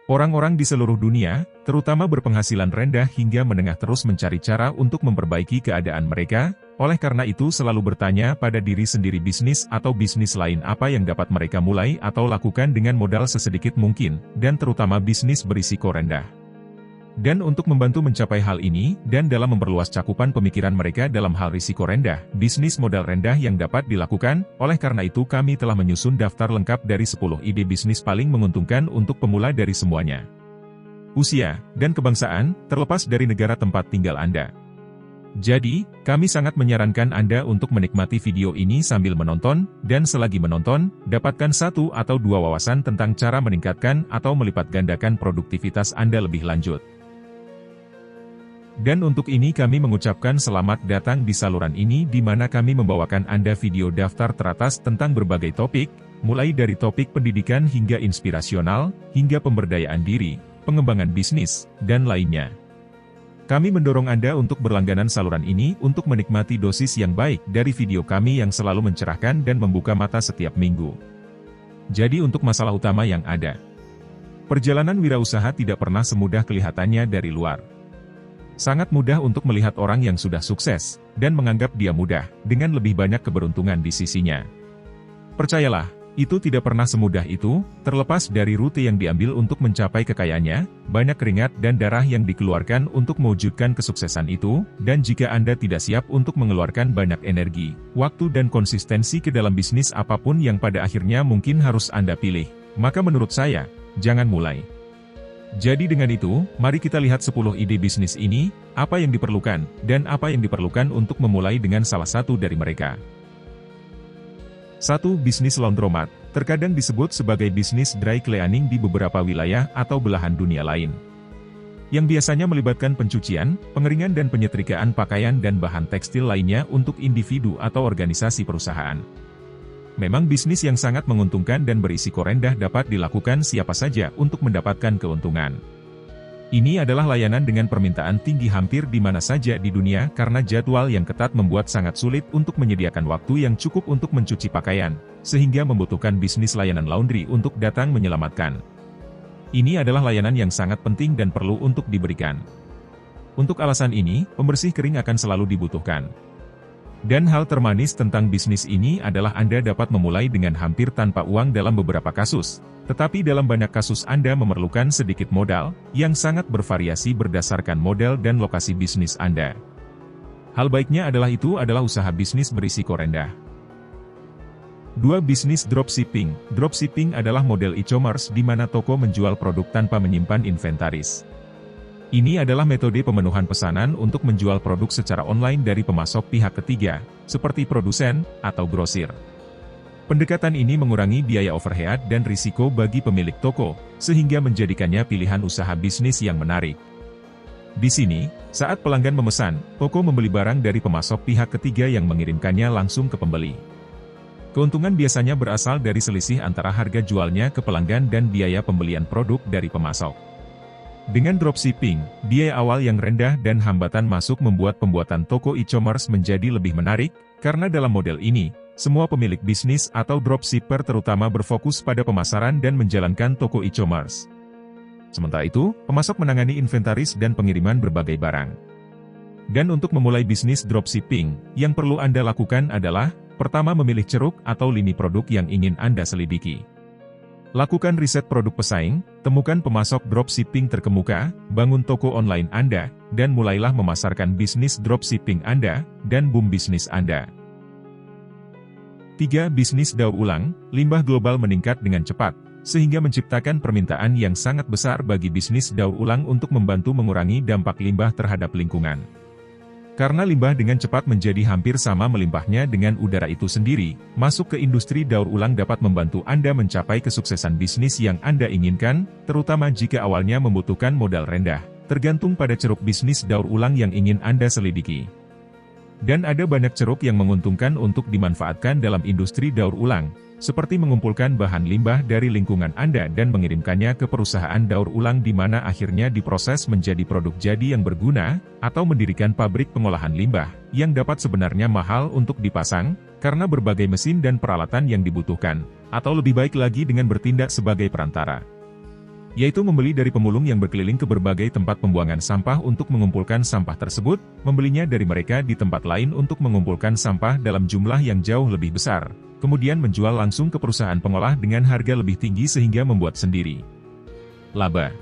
Orang-orang di seluruh dunia, terutama berpenghasilan rendah hingga menengah terus mencari cara untuk memperbaiki keadaan mereka, oleh karena itu selalu bertanya pada diri sendiri bisnis atau bisnis lain apa yang dapat mereka mulai atau lakukan dengan modal sesedikit mungkin, dan terutama bisnis berisiko rendah. Dan untuk membantu mencapai hal ini, dan dalam memperluas cakupan pemikiran mereka dalam hal risiko rendah, bisnis modal rendah yang dapat dilakukan, oleh karena itu kami telah menyusun daftar lengkap dari 10 ide bisnis paling menguntungkan untuk pemula dari semuanya. Usia, dan kebangsaan, terlepas dari negara tempat tinggal Anda. Jadi, kami sangat menyarankan Anda untuk menikmati video ini sambil menonton, dan selagi menonton, dapatkan 1 atau 2 wawasan tentang cara meningkatkan atau melipat gandakan produktivitas Anda lebih lanjut. Dan untuk ini kami mengucapkan selamat datang di saluran ini di mana kami membawakan Anda video daftar teratas tentang berbagai topik, mulai dari topik pendidikan hingga inspirasional, hingga pemberdayaan diri, pengembangan bisnis, dan lainnya. Kami mendorong Anda untuk berlangganan saluran ini untuk menikmati dosis yang baik dari video kami yang selalu mencerahkan dan membuka mata setiap minggu. Jadi untuk masalah utama yang ada, perjalanan wirausaha tidak pernah semudah kelihatannya dari luar. Sangat mudah untuk melihat orang yang sudah sukses, dan menganggap dia mudah, dengan lebih banyak keberuntungan di sisinya. Percayalah, itu tidak pernah semudah itu, terlepas dari rute yang diambil untuk mencapai kekayaannya, banyak keringat dan darah yang dikeluarkan untuk mewujudkan kesuksesan itu, dan jika Anda tidak siap untuk mengeluarkan banyak energi, waktu dan konsistensi ke dalam bisnis apapun yang pada akhirnya mungkin harus Anda pilih, maka menurut saya, jangan mulai. Jadi dengan itu, mari kita lihat 10 ide bisnis ini, apa yang diperlukan, dan apa yang diperlukan untuk memulai dengan salah satu dari mereka. 1. Bisnis laundromat, terkadang disebut sebagai bisnis dry cleaning di beberapa wilayah atau belahan dunia lain. Yang biasanya melibatkan pencucian, pengeringan dan penyetrikaan pakaian dan bahan tekstil lainnya untuk individu atau organisasi perusahaan. Memang bisnis yang sangat menguntungkan dan berisiko rendah dapat dilakukan siapa saja untuk mendapatkan keuntungan. Ini adalah layanan dengan permintaan tinggi hampir di mana saja di dunia karena jadwal yang ketat membuat sangat sulit untuk menyediakan waktu yang cukup untuk mencuci pakaian, sehingga membutuhkan bisnis layanan laundry untuk datang menyelamatkan. Ini adalah layanan yang sangat penting dan perlu untuk diberikan. Untuk alasan ini, pembersih kering akan selalu dibutuhkan. Dan hal termanis tentang bisnis ini adalah Anda dapat memulai dengan hampir tanpa uang dalam beberapa kasus, tetapi dalam banyak kasus Anda memerlukan sedikit modal, yang sangat bervariasi berdasarkan model dan lokasi bisnis Anda. Hal baiknya itu adalah usaha bisnis berisiko rendah. 2. Bisnis dropshipping. Dropshipping adalah model e-commerce di mana toko menjual produk tanpa menyimpan inventaris. Ini adalah metode pemenuhan pesanan untuk menjual produk secara online dari pemasok pihak ketiga, seperti produsen atau grosir. Pendekatan ini mengurangi biaya overhead dan risiko bagi pemilik toko, sehingga menjadikannya pilihan usaha bisnis yang menarik. Di sini, saat pelanggan memesan, toko membeli barang dari pemasok pihak ketiga yang mengirimkannya langsung ke pembeli. Keuntungan biasanya berasal dari selisih antara harga jualnya ke pelanggan dan biaya pembelian produk dari pemasok. Dengan dropshipping, biaya awal yang rendah dan hambatan masuk membuat pembuatan toko e-commerce menjadi lebih menarik, karena dalam model ini, semua pemilik bisnis atau dropshipper terutama berfokus pada pemasaran dan menjalankan toko e-commerce. Sementara itu, pemasok menangani inventaris dan pengiriman berbagai barang. Dan untuk memulai bisnis dropshipping, yang perlu Anda lakukan adalah, pertama memilih ceruk atau lini produk yang ingin Anda selidiki. Lakukan riset produk pesaing, temukan pemasok dropshipping terkemuka, bangun toko online Anda, dan mulailah memasarkan bisnis dropshipping Anda, dan boom bisnis Anda. 3. Bisnis daur ulang. Limbah global meningkat dengan cepat, sehingga menciptakan permintaan yang sangat besar bagi bisnis daur ulang untuk membantu mengurangi dampak limbah terhadap lingkungan. Karena limbah dengan cepat menjadi hampir sama melimpahnya dengan udara itu sendiri, masuk ke industri daur ulang dapat membantu Anda mencapai kesuksesan bisnis yang Anda inginkan, terutama jika awalnya membutuhkan modal rendah, tergantung pada ceruk bisnis daur ulang yang ingin Anda selidiki. Dan ada banyak ceruk yang menguntungkan untuk dimanfaatkan dalam industri daur ulang, seperti mengumpulkan bahan limbah dari lingkungan Anda dan mengirimkannya ke perusahaan daur ulang di mana akhirnya diproses menjadi produk jadi yang berguna, atau mendirikan pabrik pengolahan limbah, yang dapat sebenarnya mahal untuk dipasang, karena berbagai mesin dan peralatan yang dibutuhkan, atau lebih baik lagi dengan bertindak sebagai perantara. yaitu membeli dari pemulung yang berkeliling ke berbagai tempat pembuangan sampah untuk mengumpulkan sampah tersebut, membelinya dari mereka di tempat lain untuk mengumpulkan sampah dalam jumlah yang jauh lebih besar, kemudian menjual langsung ke perusahaan pengolah dengan harga lebih tinggi sehingga membuat sendiri laba.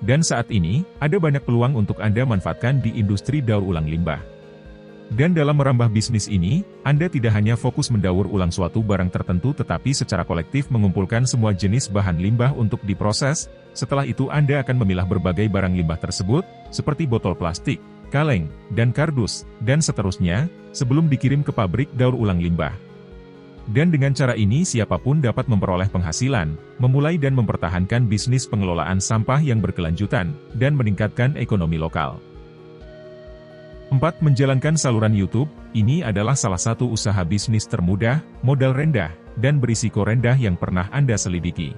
Dan saat ini, ada banyak peluang untuk Anda manfaatkan di industri daur ulang limbah. Dan dalam merambah bisnis ini, Anda tidak hanya fokus mendaur ulang suatu barang tertentu tetapi secara kolektif mengumpulkan semua jenis bahan limbah untuk diproses. Setelah itu Anda akan memilah berbagai barang limbah tersebut, seperti botol plastik, kaleng, dan kardus, dan seterusnya, sebelum dikirim ke pabrik daur ulang limbah. Dan dengan cara ini siapapun dapat memperoleh penghasilan, memulai dan mempertahankan bisnis pengelolaan sampah yang berkelanjutan, dan meningkatkan ekonomi lokal. 4. Menjalankan saluran YouTube. Ini adalah salah satu usaha bisnis termudah, modal rendah, dan berisiko rendah yang pernah Anda selidiki.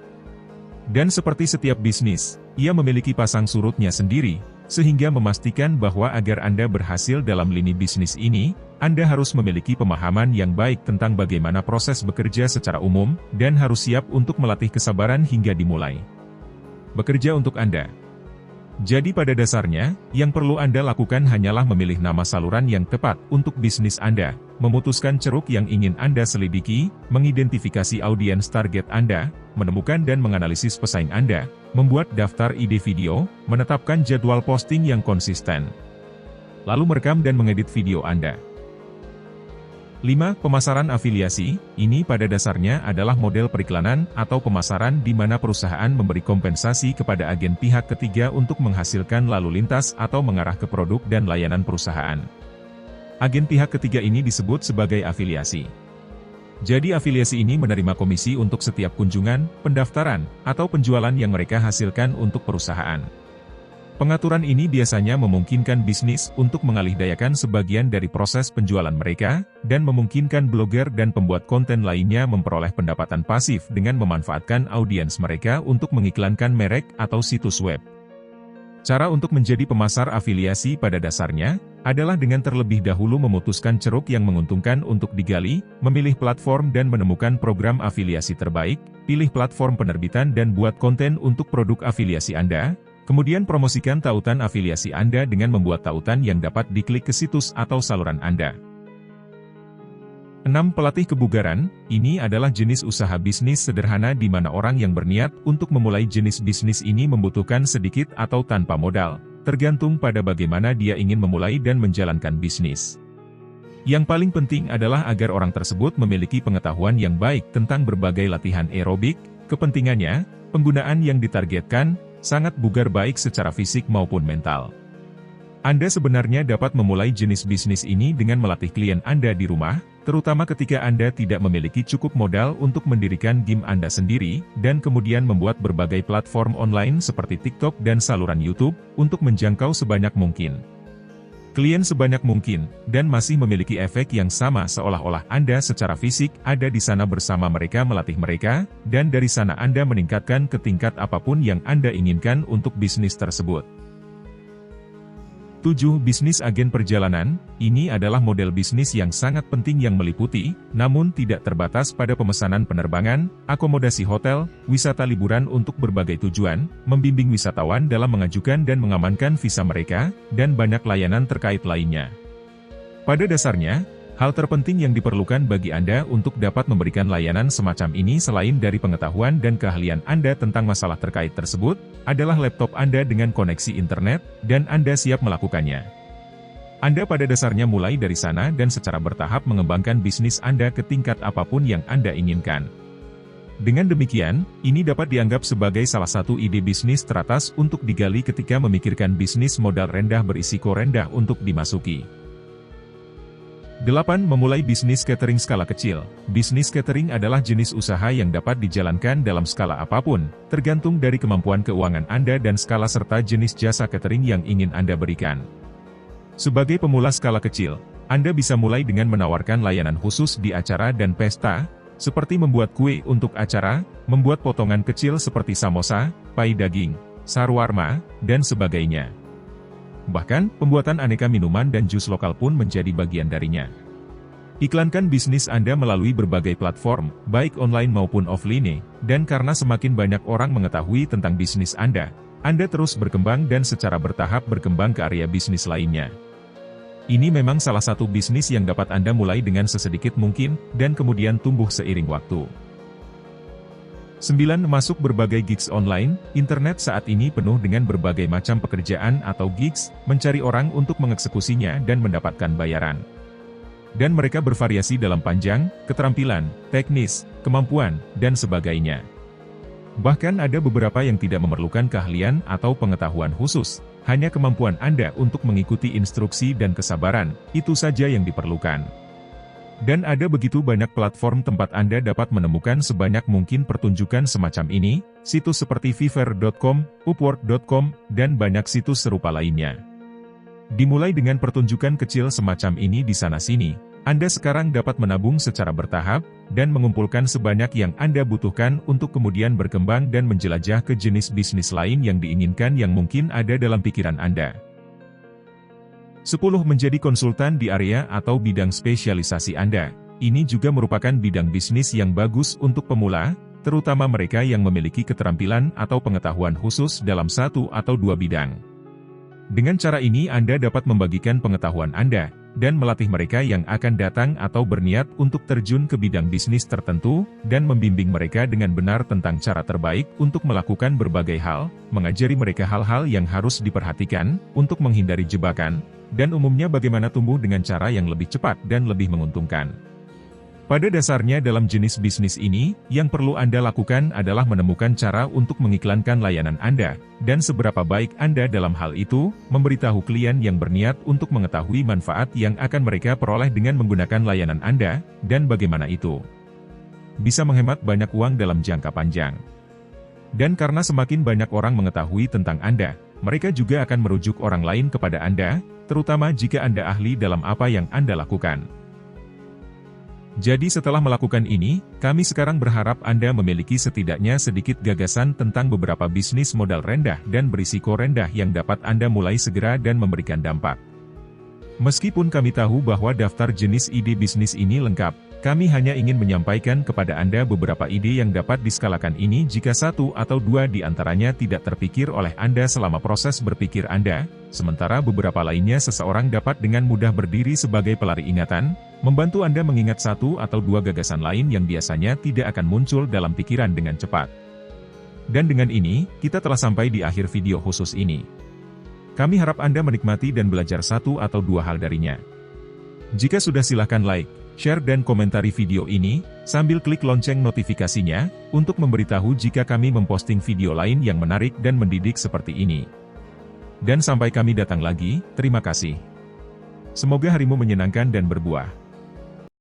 Dan seperti setiap bisnis, ia memiliki pasang surutnya sendiri, sehingga memastikan bahwa agar Anda berhasil dalam lini bisnis ini, Anda harus memiliki pemahaman yang baik tentang bagaimana proses bekerja secara umum, dan harus siap untuk melatih kesabaran hingga dimulai bekerja untuk Anda. Jadi pada dasarnya, yang perlu Anda lakukan hanyalah memilih nama saluran yang tepat untuk bisnis Anda, memutuskan ceruk yang ingin Anda selidiki, mengidentifikasi audiens target Anda, menemukan dan menganalisis pesaing Anda, membuat daftar ide video, menetapkan jadwal posting yang konsisten, lalu merekam dan mengedit video Anda. 5. Pemasaran afiliasi. Ini pada dasarnya adalah model periklanan atau pemasaran di mana perusahaan memberi kompensasi kepada agen pihak ketiga untuk menghasilkan lalu lintas atau mengarah ke produk dan layanan perusahaan. Agen pihak ketiga ini disebut sebagai afiliasi. Jadi afiliasi ini menerima komisi untuk setiap kunjungan, pendaftaran, atau penjualan yang mereka hasilkan untuk perusahaan. Pengaturan ini biasanya memungkinkan bisnis untuk mengalihdayakan sebagian dari proses penjualan mereka, dan memungkinkan blogger dan pembuat konten lainnya memperoleh pendapatan pasif dengan memanfaatkan audiens mereka untuk mengiklankan merek atau situs web. Cara untuk menjadi pemasar afiliasi pada dasarnya, adalah dengan terlebih dahulu memutuskan ceruk yang menguntungkan untuk digali, memilih platform dan menemukan program afiliasi terbaik, pilih platform penerbitan dan buat konten untuk produk afiliasi Anda. Kemudian promosikan tautan afiliasi Anda dengan membuat tautan yang dapat diklik ke situs atau saluran Anda. 6. Pelatih kebugaran. Ini adalah jenis usaha bisnis sederhana di mana orang yang berniat untuk memulai jenis bisnis ini membutuhkan sedikit atau tanpa modal, tergantung pada bagaimana dia ingin memulai dan menjalankan bisnis. Yang paling penting adalah agar orang tersebut memiliki pengetahuan yang baik tentang berbagai latihan aerobik, kepentingannya, penggunaan yang ditargetkan, sangat bugar baik secara fisik maupun mental. Anda sebenarnya dapat memulai jenis bisnis ini dengan melatih klien Anda di rumah, terutama ketika Anda tidak memiliki cukup modal untuk mendirikan gym Anda sendiri, dan kemudian membuat berbagai platform online seperti TikTok dan saluran YouTube, untuk menjangkau sebanyak mungkin klien sebanyak mungkin, dan masih memiliki efek yang sama seolah-olah Anda secara fisik ada di sana bersama mereka melatih mereka, dan dari sana Anda meningkatkan ke tingkat apapun yang Anda inginkan untuk bisnis tersebut. 7. Bisnis agen perjalanan. Ini adalah model bisnis yang sangat penting yang meliputi, namun tidak terbatas pada pemesanan penerbangan, akomodasi hotel, wisata liburan untuk berbagai tujuan, membimbing wisatawan dalam mengajukan dan mengamankan visa mereka, dan banyak layanan terkait lainnya. Pada dasarnya, hal terpenting yang diperlukan bagi Anda untuk dapat memberikan layanan semacam ini selain dari pengetahuan dan keahlian Anda tentang masalah terkait tersebut, adalah laptop Anda dengan koneksi internet, dan Anda siap melakukannya. Anda pada dasarnya mulai dari sana dan secara bertahap mengembangkan bisnis Anda ke tingkat apapun yang Anda inginkan. Dengan demikian, ini dapat dianggap sebagai salah satu ide bisnis teratas untuk digali ketika memikirkan bisnis modal rendah berisiko rendah untuk dimasuki. 8. Memulai bisnis catering skala kecil. Bisnis catering adalah jenis usaha yang dapat dijalankan dalam skala apapun, tergantung dari kemampuan keuangan Anda dan skala serta jenis jasa catering yang ingin Anda berikan. Sebagai pemula skala kecil, Anda bisa mulai dengan menawarkan layanan khusus di acara dan pesta, seperti membuat kue untuk acara, membuat potongan kecil seperti samosa, pai daging, sarwarma, dan sebagainya. Bahkan, pembuatan aneka minuman dan jus lokal pun menjadi bagian darinya. Iklankan bisnis Anda melalui berbagai platform, baik online maupun offline, dan karena semakin banyak orang mengetahui tentang bisnis Anda terus berkembang dan secara bertahap berkembang ke area bisnis lainnya. Ini memang salah satu bisnis yang dapat Anda mulai dengan sesedikit mungkin, dan kemudian tumbuh seiring waktu. 9. Masuk berbagai gigs online. Internet saat ini penuh dengan berbagai macam pekerjaan atau gigs, mencari orang untuk mengeksekusinya dan mendapatkan bayaran. Dan mereka bervariasi dalam panjang, keterampilan, teknis, kemampuan, dan sebagainya. Bahkan ada beberapa yang tidak memerlukan keahlian atau pengetahuan khusus, hanya kemampuan Anda untuk mengikuti instruksi dan kesabaran, itu saja yang diperlukan. Dan ada begitu banyak platform tempat Anda dapat menemukan sebanyak mungkin pertunjukan semacam ini, situs seperti fiverr.com, upwork.com, dan banyak situs serupa lainnya. Dimulai dengan pertunjukan kecil semacam ini di sana-sini, Anda sekarang dapat menabung secara bertahap, dan mengumpulkan sebanyak yang Anda butuhkan untuk kemudian berkembang dan menjelajah ke jenis bisnis lain yang diinginkan yang mungkin ada dalam pikiran Anda. 10. Menjadi konsultan di area atau bidang spesialisasi Anda. Ini juga merupakan bidang bisnis yang bagus untuk pemula, terutama mereka yang memiliki keterampilan atau pengetahuan khusus dalam satu atau dua bidang. Dengan cara ini Anda dapat membagikan pengetahuan Anda, dan melatih mereka yang akan datang atau berniat untuk terjun ke bidang bisnis tertentu, dan membimbing mereka dengan benar tentang cara terbaik untuk melakukan berbagai hal, mengajari mereka hal-hal yang harus diperhatikan, untuk menghindari jebakan, dan umumnya bagaimana tumbuh dengan cara yang lebih cepat dan lebih menguntungkan. Pada dasarnya dalam jenis bisnis ini, yang perlu Anda lakukan adalah menemukan cara untuk mengiklankan layanan Anda, dan seberapa baik Anda dalam hal itu, memberitahu klien yang berniat untuk mengetahui manfaat yang akan mereka peroleh dengan menggunakan layanan Anda, dan bagaimana itu bisa menghemat banyak uang dalam jangka panjang. Dan karena semakin banyak orang mengetahui tentang Anda, mereka juga akan merujuk orang lain kepada Anda, terutama jika Anda ahli dalam apa yang Anda lakukan. Jadi setelah melakukan ini, kami sekarang berharap Anda memiliki setidaknya sedikit gagasan tentang beberapa bisnis modal rendah dan berisiko rendah yang dapat Anda mulai segera dan memberikan dampak. Meskipun kami tahu bahwa daftar jenis ide bisnis ini lengkap, kami hanya ingin menyampaikan kepada Anda beberapa ide yang dapat diskalakan ini jika satu atau dua di antaranya tidak terpikir oleh Anda selama proses berpikir Anda, sementara beberapa lainnya seseorang dapat dengan mudah berdiri sebagai pelari ingatan, membantu Anda mengingat satu atau dua gagasan lain yang biasanya tidak akan muncul dalam pikiran dengan cepat. Dan dengan ini, kita telah sampai di akhir video khusus ini. Kami harap Anda menikmati dan belajar satu atau dua hal darinya. Jika sudah silahkan like, share dan komentari video ini, sambil klik lonceng notifikasinya, untuk memberitahu jika kami memposting video lain yang menarik dan mendidik seperti ini. Dan sampai kami datang lagi, terima kasih. Semoga harimu menyenangkan dan berbuah.